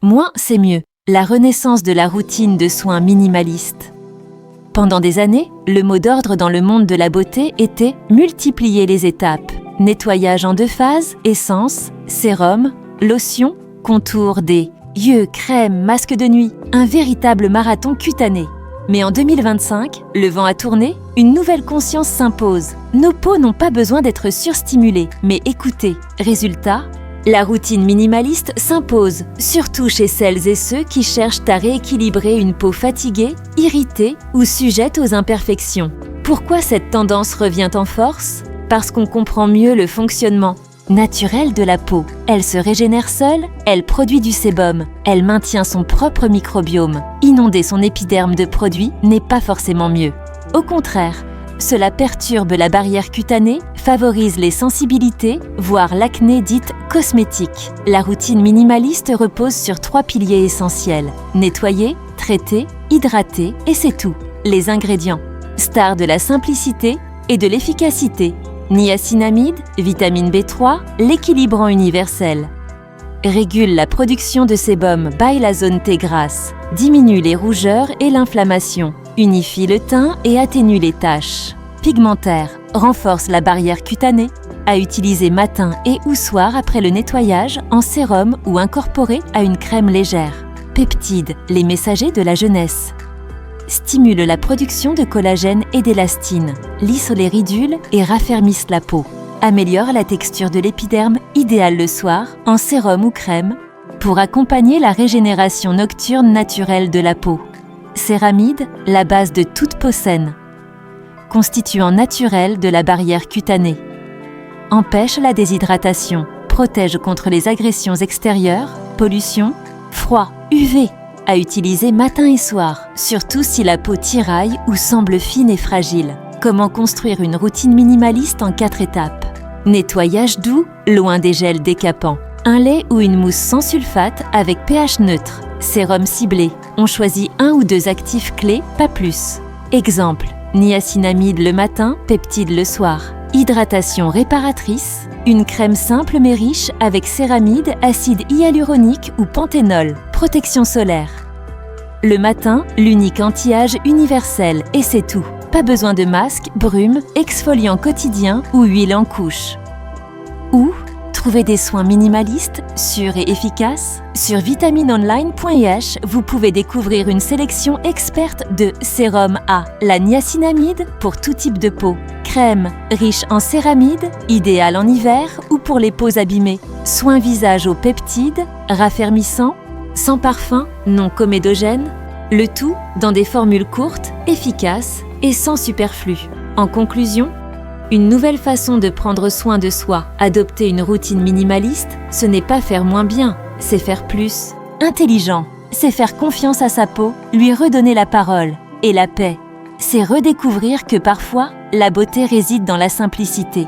Moins, c'est mieux. La renaissance de la routine de soins minimaliste. Pendant des années, le mot d'ordre dans le monde de la beauté était « multiplier les étapes ». Nettoyage en 2 phases, essence, sérum, lotion, contour des yeux, crème, masque de nuit. Un véritable marathon cutané. Mais en 2025, le vent a tourné, une nouvelle conscience s'impose. Nos peaux n'ont pas besoin d'être surstimulées, mais écoutées. Résultat, la routine minimaliste s'impose, surtout chez celles et ceux qui cherchent à rééquilibrer une peau fatiguée, irritée ou sujette aux imperfections. Pourquoi cette tendance revient en force ? Parce qu'on comprend mieux le fonctionnement naturel de la peau. Elle se régénère seule, elle produit du sébum, elle maintient son propre microbiome. Inonder son épiderme de produits n'est pas forcément mieux. Au contraire, cela perturbe la barrière cutanée, favorise les sensibilités, voire l'acné dite cosmétique. La routine minimaliste repose sur 3 piliers essentiels. Nettoyer, traiter, hydrater, et c'est tout. Les ingrédients. Star de la simplicité et de l'efficacité. Niacinamide, vitamine B3, l'équilibrant universel. Régule la production de sébum by la zone T grasse. Diminue les rougeurs et l'inflammation. Unifie le teint et atténue les taches. Pigmentaire, renforce la barrière cutanée. À utiliser matin et ou soir après le nettoyage, en sérum ou incorporé à une crème légère. Peptides, les messagers de la jeunesse. Stimule la production de collagène et d'élastine, lisse les ridules et raffermisse la peau. Améliore la texture de l'épiderme, idéal le soir, en sérum ou crème, pour accompagner la régénération nocturne naturelle de la peau. Céramide, la base de toute peau saine. Constituant naturel de la barrière cutanée. Empêche la déshydratation, protège contre les agressions extérieures, pollution, froid, UV. À utiliser matin et soir, surtout si la peau tiraille ou semble fine et fragile. Comment construire une routine minimaliste en 4 étapes. Nettoyage doux, loin des gels décapants. Un lait ou une mousse sans sulfate avec pH neutre. Sérum ciblé. On choisit 1 ou 2 actifs clés, pas plus. Exemple, niacinamide le matin, peptides le soir. Hydratation réparatrice. Une crème simple mais riche avec céramide, acide hyaluronique ou panthénol. Protection solaire. Le matin, l'unique anti-âge universel et c'est tout. Pas besoin de masque, brume, exfoliant quotidien ou huile en couche. Ou trouver des soins minimalistes, sûrs et efficaces. Sur vitamineonline.ch, vous pouvez découvrir une sélection experte de sérum à la niacinamide pour tout type de peau. Crème riche en céramide, idéale en hiver ou pour les peaux abîmées. Soins visage aux peptides, raffermissants, sans parfum, non comédogène. Le tout dans des formules courtes, efficaces et sans superflu. En conclusion, une nouvelle façon de prendre soin de soi. Adopter une routine minimaliste, ce n'est pas faire moins bien, c'est faire plus. Intelligent, c'est faire confiance à sa peau, lui redonner la parole et la paix. C'est redécouvrir que parfois, la beauté réside dans la simplicité.